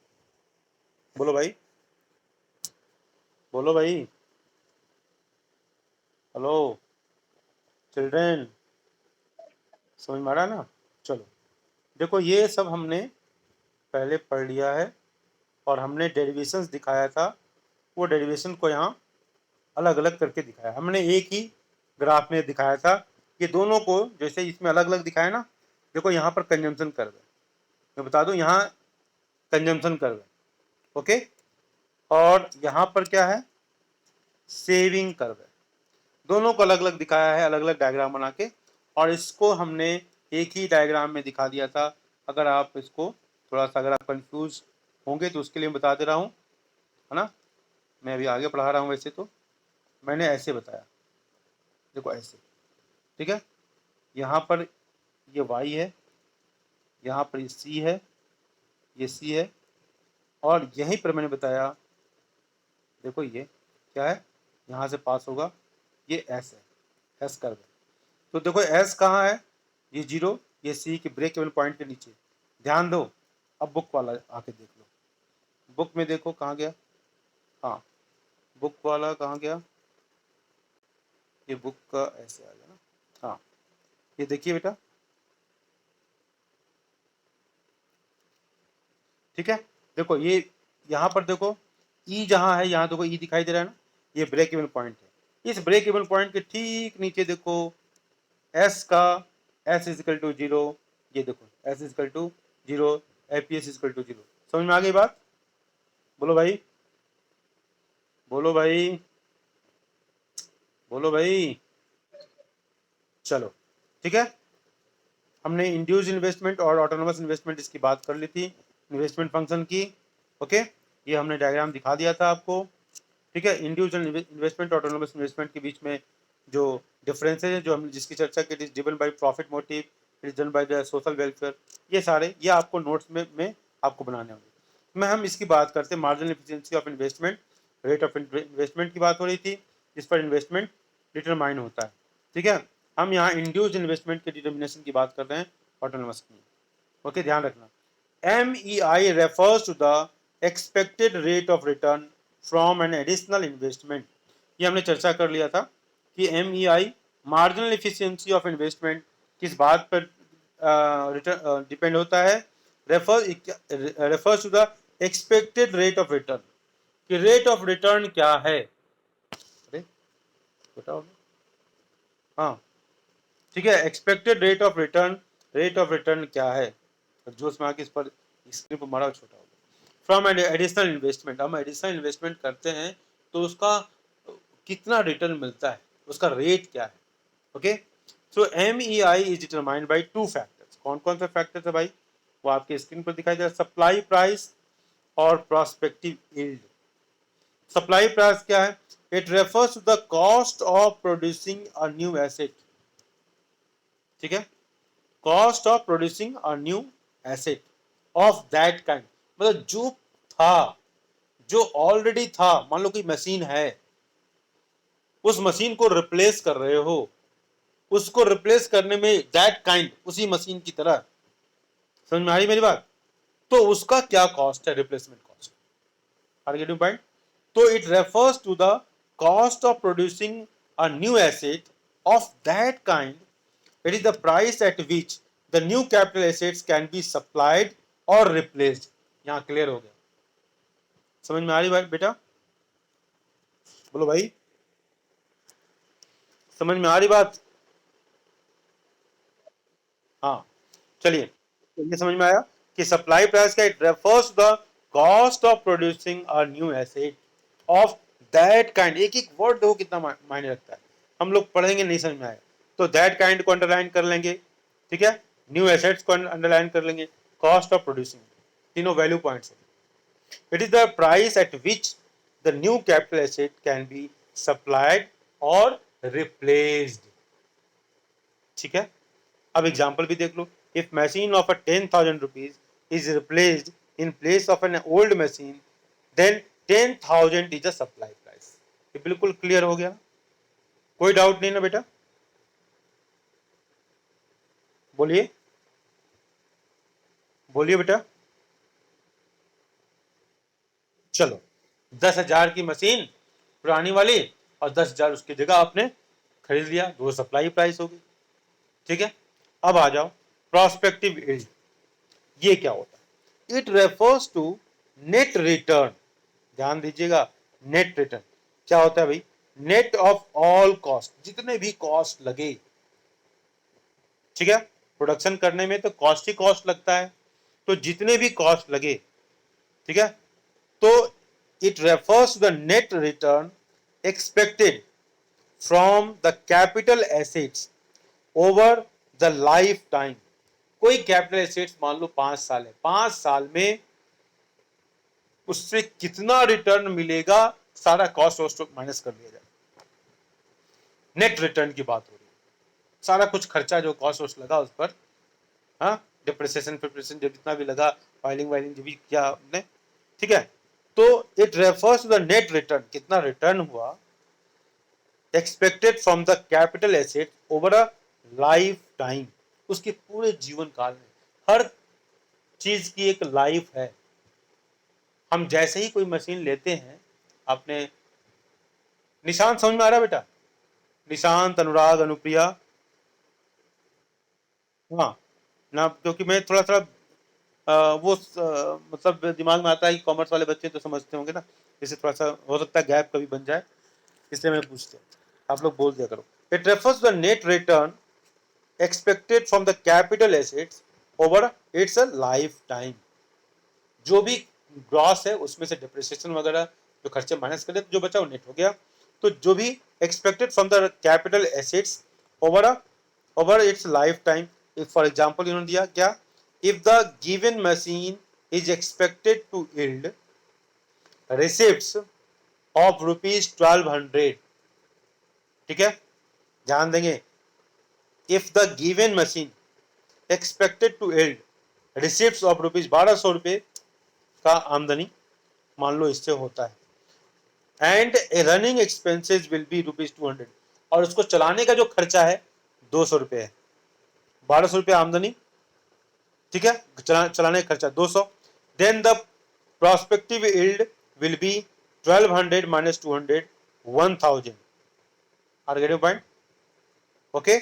बोलो भाई, बोलो भाई, हेलो चिल्ड्रेन, समझ में आ रहा है ना? चलो, देखो ये सब हमने पहले पढ़ लिया है और हमने डेरिवेशंस दिखाया था, वो डेरिवेशन को यहाँ अलग अलग करके दिखाया। हमने एक ही ग्राफ में दिखाया था, ये दोनों को जैसे इसमें अलग अलग दिखाया ना, देखो यहाँ पर कंजम्पशन कर्व है, मैं बता दूं यहाँ कंजम्पशन कर्व है, ओके, और यहाँ पर क्या है, सेविंग कर्व है। दोनों को अलग अलग दिखाया है, अलग अलग डायग्राम बना के, और इसको हमने एक ही डायग्राम में दिखा दिया था। अगर आप इसको थोड़ा सा अगर आप कंफ्यूज होंगे तो उसके लिए मैं बता दे रहा हूँ, है ना। मैं अभी आगे पढ़ा रहा हूँ, वैसे तो मैंने ऐसे बताया, देखो ऐसे, ठीक है। यहाँ पर ये y है, यहाँ पर ये c है, ये c है, और यहीं पर मैंने बताया, देखो ये क्या है, यहाँ से पास होगा, ये s है, s कर्व है। तो देखो s कहाँ है, ये 0, ये c के ब्रेक इवन पॉइंट के नीचे। ध्यान दो, अब बुक वाला आके देख लो, बुक में देखो कहाँ गया, हाँ बुक वाला कहाँ गया, ये बुक का ऐसे आ गया ना, हाँ ये देखिए बेटा, ठीक है। देखो ये यहाँ पर देखो ई जहाँ है, यहाँ देखो ई दिखाई दे रहा है ना, ये ब्रेक इवन पॉइंट है। इस ब्रेक इवन पॉइंट के ठीक नीचे देखो एस का, एस इजिकल टू 0, ये देखो S is equal to 0, APS is equal to 0। समझ में आ गई बात, बोलो भाई, बोलो भाई, बोलो भाई। चलो ठीक है, हमने इंड्यूस इन्वेस्टमेंट और ऑटोनोमस इन्वेस्टमेंट इसकी बात कर ली थी, इन्वेस्टमेंट फंक्शन की, ओके। ये हमने डायग्राम दिखा दिया था आपको, ठीक है। इंड्यूस इन्वेस्टमेंट ऑटोनोमस इन्वेस्टमेंट के बीच में जो डिफरेंसेज है, जो हमने जिसकी चर्चा की, it is driven by profit motive, it is driven by the social welfare, ये सारे ये आपको नोट्स में आपको बनाने होंगे। मैं हम इसकी बात करते हैं marginal efficiency of investment, rate of investment की बात हो रही थी, जिस पर इन्वेस्टमेंट डिटरमाइन होता है, ठीक है। हम यहाँ इंड्यूस्ड इन्वेस्टमेंट के डिटर्मिनेशन की बात कर रहे हैं ऑटोनोमस की, ओके, ध्यान रखना। MEI refers to the expected rate of return from an additional investment। ये हमने चर्चा कर लिया था कि MEI marginal efficiency of investment किस बात पर डिपेंड होता है, refers to the expected rate of return, कि रेट ऑफ रिटर्न क्या है, अरे बताओ, हाँ ठीक है, expected rate of return, rate of return क्या है, जोश में आके इस पर स्क्रीन पर मारा छोटा होगा। फ्रॉम एडिशनल इन्वेस्टमेंट, हम एडिशनल इन्वेस्टमेंट करते हैं तो उसका कितना रिटर्न मिलता है, उसका रेट क्या है, okay. So MEI is determined by 2 factors. कौन कौन से फैक्टर्स है भाई, वो आपके स्क्रीन पर दिखाई दे रहा है, सप्लाई प्राइस और प्रोस्पेक्टिव यील्ड। सप्लाई प्राइस क्या है, it refers to the cost of producing a new asset, ठीक है, cost of producing a new asset of that kind, मतलब जो था, जो ऑलरेडी था, मान लो कोई मशीन है, उस मशीन को रिप्लेस कर रहे हो, उसको रिप्लेस करने में दैट काइंड, उसी मशीन की तरह, समझ में आ रही मेरी बात, तो उसका क्या कॉस्ट है, replacement cost, are getting point. तो it refers to the cost of producing a new asset of that kind, it is the price at which the new capital assets can be supplied और रिप्लेस्ड। यहां क्लियर हो गया, समझ में आ रही बात बेटा, बोलो भाई, समझ में आ रही बात, हाँ चलिए, तो ये समझ में आया कि सप्लाई प्राइस का, it refers to the cost of producing a new asset of that kind. एक एक वर्ड देखो कितना मायने रखता है, हम लोग पढ़ेंगे नहीं समझ में आए तो दैट काइंड को अंडरलाइन कर लेंगे, ठीक है, न्यू एसेट्स को अंडरलाइन कर लेंगे, कॉस्ट ऑफ प्रोड्यूसिंग, तीनों वैल्यू पॉइंट्स है। It is the price at which the new capital asset can be supplied और रिप्लेस्ड, ठीक है। अब एग्जाम्पल भी देख लो, if machine of a 10,000 rupees is replaced in place of an old machine, then 10,000 is a supply price. ये बिल्कुल क्लियर हो गया, कोई डाउट नहीं ना बेटा, बोलिए, बोलिए बेटा। चलो 10,000 की मशीन पुरानी वाली, और 10,000 उसकी जगह आपने खरीद लिया, दो सप्लाई प्राइस होगी, ठीक है। अब आ जाओ प्रोस्पेक्टिव यील्ड, ये क्या होता है? It refers to net return. ध्यान दीजिएगा, नेट रिटर्न क्या होता है भाई? नेट ऑफ ऑल कॉस्ट, जितने भी कॉस्ट लगे, ठीक है, प्रोडक्शन करने में तो कॉस्ट ही कॉस्ट लगता है, तो जितने भी कॉस्ट लगे, ठीक है, तो it refers to the net return expected from the capital assets over the lifetime. कोई कैपिटल एसेट्स मान लो 5 साल है, 5 साल में उससे कितना रिटर्न मिलेगा, सारा कॉस्ट वॉस्ट माइनस कर लिया जाए, नेट रिटर्न की बात हो रही है। सारा कुछ खर्चा जो कॉस्ट वॉस्ट लगा उस पर, हाँ, डिप्रिसिएशन फिप्रिसिएशन जो जितना भी लगा, फाइलिंग वाइलिंग जो भी किया आपने, ठीक है, तो it refers to the net return, कितना रिटर्न हुआ expected from the capital asset over a lifetime, उसके पूरे जीवन काल में। हर चीज की एक लाइफ है। हम जैसे ही कोई मशीन लेते हैं, आपने निशांत समझ में आ रहा है बेटा? निशांत, अनुराग, अनुप्रिया, हाँ ना, क्योंकि मैं थोड़ा सा मतलब दिमाग में आता है कि कॉमर्स वाले बच्चे तो समझते होंगे ना, इससे थोड़ा सा हो सकता है गैप कभी बन जाए, इसलिए मैं पूछते हैं, आप लोग बोल दिया करो। It refers the net return expected from the capital assets over it's a life time. जो भी ग्रॉस है उसमें से डिप्रिसिएशन वगैरह जो खर्चे माइनस कर दे, जो बचा वो नेट हो गया। तो जो भी expected from the capital assets over its lifetime, for example इन्होंने दिया क्या, if the given machine is expected to yield receipts of ₹1200, ठीक है, ध्यान देंगे, if the given machine expected to yield receipts of ₹1200 का आमदनी मान लो इससे होता है, and running expenses will be ₹200, और उसको चलाने का जो खर्चा है ₹200 है, ₹1200 आमदनी, ठीक है, चलाने का खर्चा 200, then the prospective yield will be 1200 minus 200, 1000। Are getting point? Okay,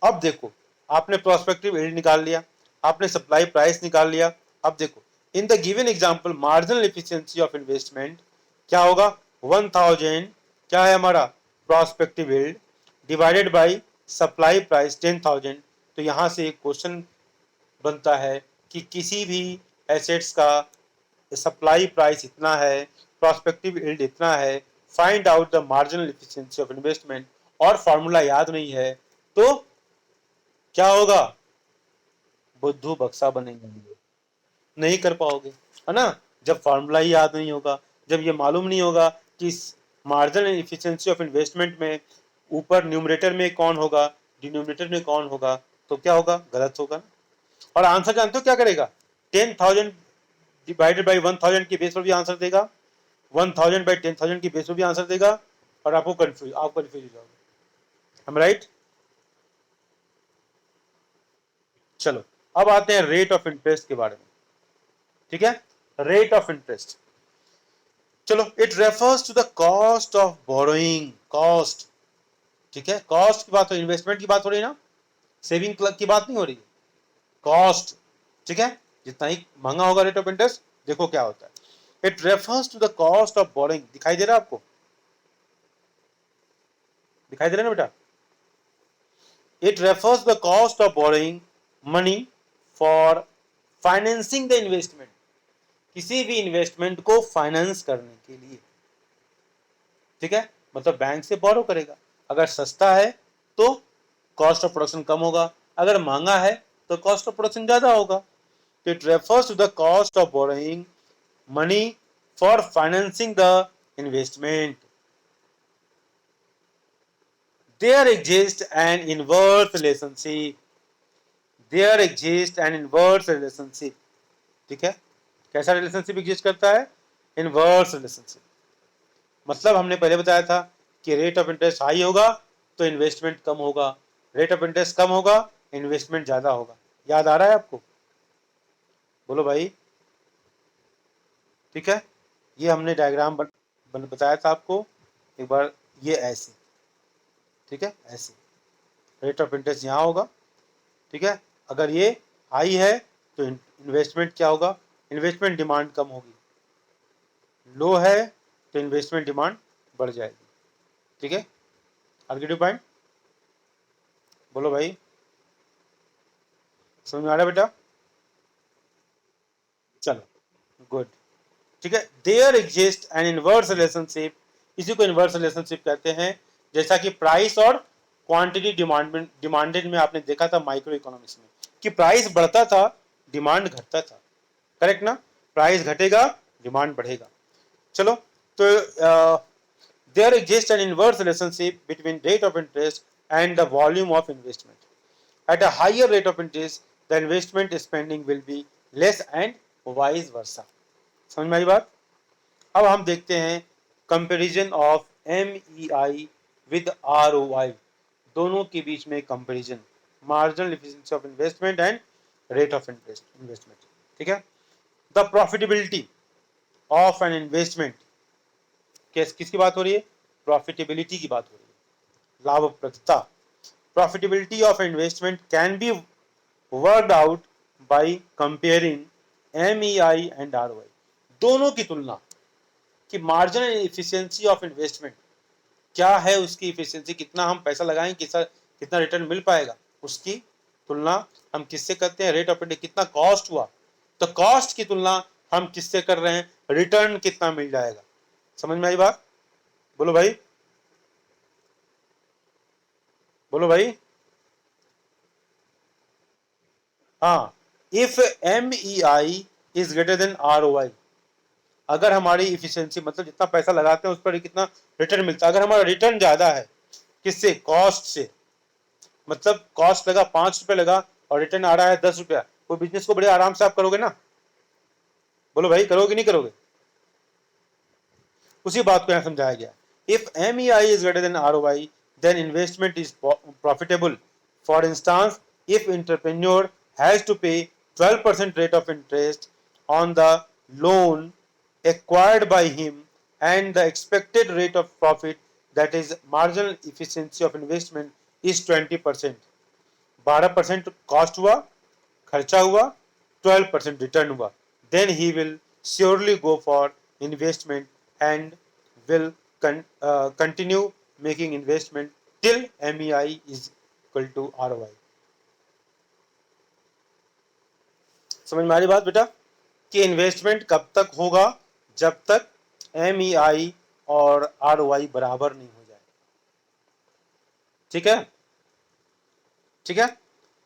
अब देखो, आपने प्रोस्पेक्टिव यील्ड निकाल लिया, आपने सप्लाई प्राइस निकाल लिया। अब देखो, in the given example marginal efficiency of investment क्या होगा, 1000 क्या है हमारा prospective yield divided by supply price 10,000। तो यहां से एक क्वेश्चन बनता है कि किसी भी एसेट्स का सप्लाई प्राइस इतना है, प्रोस्पेक्टिव यील्ड इतना है, find out the marginal efficiency of investment, और फॉर्मूला याद नहीं है तो क्या होगा, बुद्धू बक्सा बनेंगे, नहीं कर पाओगे, है ना। जब फॉर्मूला ही याद नहीं होगा, जब ये मालूम नहीं होगा कि मार्जिनल एफिशिएंसी ऑफ इन्वेस्टमेंट में ऊपर न्यूमरेटर में कौन होगा, डिनोमिनेटर में कौन होगा, तो क्या होगा, गलत होगा। और आंसर जानते हो क्या करेगा, 10,000 डिवाइडेड बाई 1000 की बेस पर भी आंसर देगा, 1000 बाई 10,000 की बेस पर भी आंसर देगा, और आप कंफ्यूज हो जाओगे। हम राइट? चलो, अब आते हैं रेट ऑफ इंटरेस्ट के बारे में, ठीक है, रेट ऑफ इंटरेस्ट। चलो, it refers to the cost of borrowing, cost, ठीक है, कॉस्ट की बात हो, इन्वेस्टमेंट की बात हो रही है ना, सेविंग क्लब की बात नहीं हो रही, कॉस्ट, ठीक है, जितना ही महंगा होगा रेट ऑफ इंटरेस्ट, देखो क्या होता है, it refers to the cost of borrowing. दिखाई दे रहा है आपको, दिखाई दे रहा है ना बेटा? It refers the cost of borrowing money for financing the investment, किसी भी इन्वेस्टमेंट को फाइनेंस करने के लिए, ठीक है, मतलब बैंक से बोरो करेगा। अगर सस्ता है तो कॉस्ट ऑफ प्रोडक्शन कम होगा, अगर महंगा है तो कॉस्ट ऑफ प्रोडक्शन ज्यादा होगा। It refers to the cost of borrowing money for financing the investment. There exists an inverse relationship. There exists an inverse relationship. ठीक है, कैसा रिलेशनशिप एग्जिस्ट करता है, इनवर्स रिलेशनशिप। मतलब हमने पहले बताया था कि रेट ऑफ इंटरेस्ट हाई होगा तो इन्वेस्टमेंट कम होगा, रेट ऑफ इंटरेस्ट कम होगा इन्वेस्टमेंट ज्यादा होगा। याद आ रहा है आपको? बोलो भाई। ठीक है, ये हमने डायग्राम बताया था आपको एक बार, ये ऐसे, ठीक है, ऐसे रेट ऑफ इंटरेस्ट यहाँ होगा, ठीक है, अगर ये हाई है तो इन्वेस्टमेंट क्या होगा, इन्वेस्टमेंट डिमांड कम होगी, लो है तो इन्वेस्टमेंट डिमांड बढ़ जाएगी। ठीक है, आर्गेटिव पॉइंट बोलो भाई, समझ में आ रहा है बेटा? चलो गुड। ठीक है, there exist an inverse relationship, इसी को इनवर्स रिलेशनशिप कहते हैं, जैसा कि प्राइस और क्वांटिटी डिमांडेड में आपने देखा था माइक्रो इकोनॉमिक्स में, कि प्राइस बढ़ता था डिमांड घटता था, करेक्ट ना? प्राइस घटेगा डिमांड बढ़ेगा। चलो, तो there exist an inverse relationship between rate of interest and the volume of investment. At a higher rate of interest the investment spending will be less and vice versa. समझ में आई बात? अब हम देखते हैं comparison of MEI with ROI, दोनों के बीच में comparison, marginal efficiency of investment and rate of investment. ठीक है, the profitability of an investment, किसकी बात हो रही है? प्रॉफिटेबिलिटी की बात हो रही है, लाभप्रदता। Profitability of investment can be worked out by comparing MEI and ROI, दोनों की तुलना, कि मार्जिनल एफिशिएंसी ऑफ इन्वेस्टमेंट क्या है, उसकी इफिशियंसी, कितना हम पैसा लगाएं, कितना रिटर्न मिल पाएगा, उसकी तुलना हम किससे करते हैं? रेट ऑफ इंटरेस्ट, कितना कॉस्ट हुआ, तो कॉस्ट की तुलना हम किससे कर रहे हैं? रिटर्न कितना मिल जाएगा। समझ में आई बात? बोलो भाई, बोलो भाई। हाँ, if MEI is greater than ROI, अगर हमारी इफिशियंसी मतलब जितना पैसा लगाते हैं उस पर कितना रिटर्न मिलता है, अगर हमारा रिटर्न ज्यादा है किससे? कॉस्ट से। मतलब कॉस्ट लगा 5 रुपए लगा और रिटर्न आ रहा है 10 रुपया, वो बिजनेस को बड़े आराम से आप करोगे ना? बोलो भाई, करोगे नहीं करोगे? उसी बात को यहाँ समझाया गया। If MEI is greater than ROI then investment is profitable. For instance, if entrepreneur has to pay 12% rate of interest on the loan acquired by him and the expected rate of profit, that is marginal efficiency of investment, is 20%, 12% cost हुआ, खर्चा हुआ, 12% रिटर्न हुआ, then he will surely go for investment and will continue making investment till MEI is equal to ROI। समझ में आ रही बात बेटा? कि इन्वेस्टमेंट कब तक होगा? जब तक MEI और ROI बराबर नहीं हो जाए। ठीक है, ठीक है।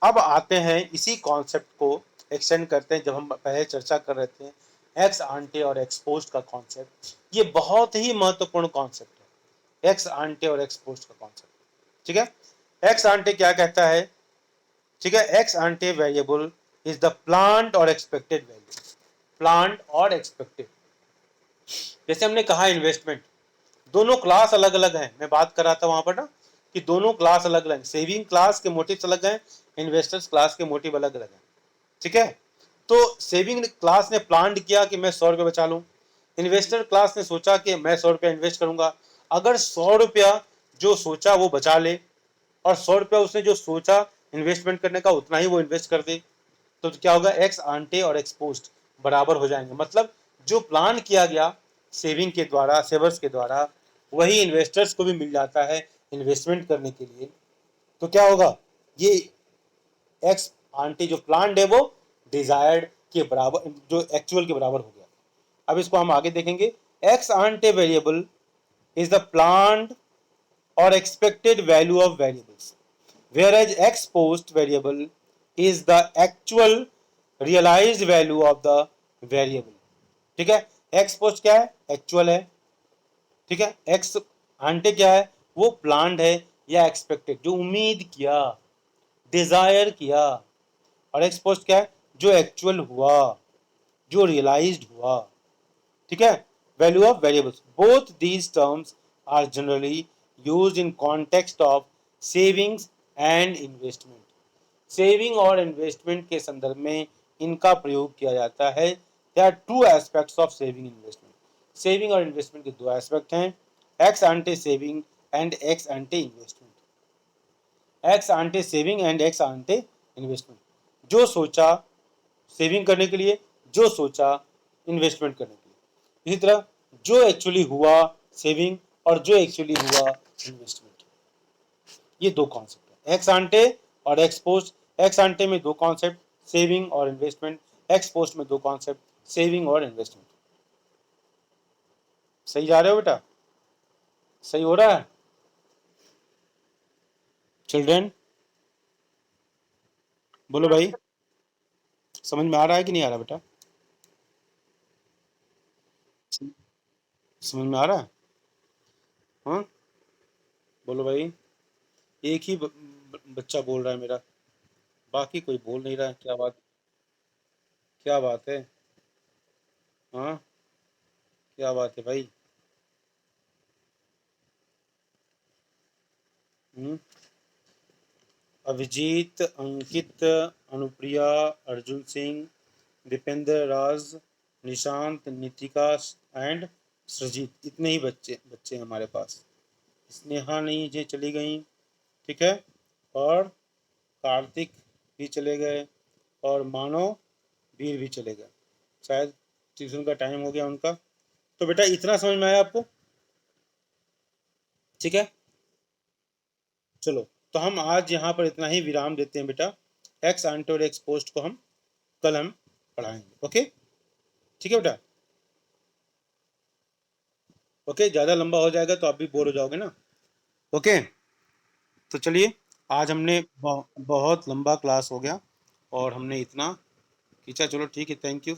अब आते हैं इसी कॉन्सेप्ट को एक्सटेंड करते हैं, जब हम पहले चर्चा कर रहे थे एक्स आंटे और एक्स पोस्ट का कॉन्सेप्ट, ये बहुत ही महत्वपूर्ण कॉन्सेप्ट है, एक्स आंटे और एक्स पोस्ट का कॉन्सेप्ट। ठीक है, एक्स आंटे क्या कहता है? ठीक है, ex ante variable is the planned और एक्सपेक्टेड वैल्यू, प्लान्ड और एक्सपेक्टेड। जैसे हमने कहा इन्वेस्टमेंट, दोनों क्लास अलग अलग हैं, मैं बात कर रहा था वहां पर ना कि दोनों क्लास अलग अलग, सेविंग क्लास के मोटिव्स अलग हैं, इन्वेस्टर्स क्लास के मोटिव अलग अलग हैं। ठीक है, तो सेविंग क्लास ने प्लान किया कि मैं 100 रुपये बचा लूं, इन्वेस्टर क्लास ने सोचा कि मैं 100 रुपया इन्वेस्ट करूंगा। अगर 100 रुपया जो सोचा वो बचा ले और 100 रुपया उसने जो सोचा इन्वेस्टमेंट करने का उतना ही वो इन्वेस्ट कर दे, तो क्या होगा? एक्स आंटे और एक्स पोस्ट बराबर हो जाएंगे। मतलब जो प्लान किया गया सेविंग के द्वारा, सेवर्स के द्वारा, वही इन्वेस्टर्स को भी मिल जाता है इन्वेस्टमेंट करने के लिए। तो क्या होगा? ये एक्स आंटी जो प्लान है वो डिजायर्ड के बराबर, जो एक्चुअल के बराबर हो गया। अब इसको हम आगे देखेंगे। Ex ante variable is the planned or expected value of variables, whereas ex post variable is the actual realized value of the variable। ठीक है, एक्स पोस्ट क्या है? एक्चुअल है। ठीक है, एक्स आंटे क्या है? वो प्लान्ड है या एक्सपेक्टेड, जो उम्मीद किया, डिजायर किया। और एक्स पोस्ट क्या है? जो एक्चुअल हुआ, जो रियलाइज्ड हुआ। ठीक है, value of variables, both these terms are generally used in context of savings and investment. Saving और इन्वेस्टमेंट के संदर्भ में इनका प्रयोग किया जाता है। There are two aspects of saving investment. Saving और इन्वेस्टमेंट के दो एस्पेक्ट हैं, ex ante saving and ex ante investment. Ex ante saving and ex ante investment, जो सोचा सेविंग करने के लिए, जो सोचा इन्वेस्टमेंट करने के लिए। इसी तरह जो एक्चुअली हुआ सेविंग और जो एक्चुअली हुआ इन्वेस्टमेंट, ये दो कॉन्सेप्ट है एक्स आंटे और एक्स पोस्ट। एक्स आंटे में दो कॉन्सेप्ट सेविंग और इन्वेस्टमेंट, एक्स पोस्ट में दो कॉन्सेप्ट सेविंग और इन्वेस्टमेंट। सही जा रहे हो बेटा? सही हो रहा है चिल्ड्रेन? बोलो भाई, समझ में आ रहा है कि नहीं आ रहा बेटा? समझ में आ रहा है? हाँ बोलो भाई। एक ही बच्चा बोल रहा है मेरा, बाकी कोई बोल नहीं रहा है। क्या बात, क्या बात है? हाँ क्या बात है भाई? हम्म। अभिजीत, अंकित, अनुप्रिया, अर्जुन सिंह, दीपेंद्र राज, निशांत, नितिका एंड सृजित, इतने ही बच्चे बच्चे हैं हमारे पास। स्नेहा नहीं, ये चली गई, ठीक है। और कार्तिक भी चले गए और मानव वीर भी चले गए, शायद ट्यूशन का टाइम हो गया उनका। तो बेटा इतना समझ में आया आपको? ठीक है, चलो तो हम आज यहाँ पर इतना ही विराम देते हैं बेटा। एक्स आंटे और एक्स पोस्ट को हम कल हम पढ़ाएंगे। ओके, ठीक है बेटा? ओके, ज़्यादा लंबा हो जाएगा तो आप भी बोर हो जाओगे ना। ओके, तो चलिए, आज हमने बहुत लंबा क्लास हो गया और हमने इतना खींचा। चलो ठीक है, थैंक यू।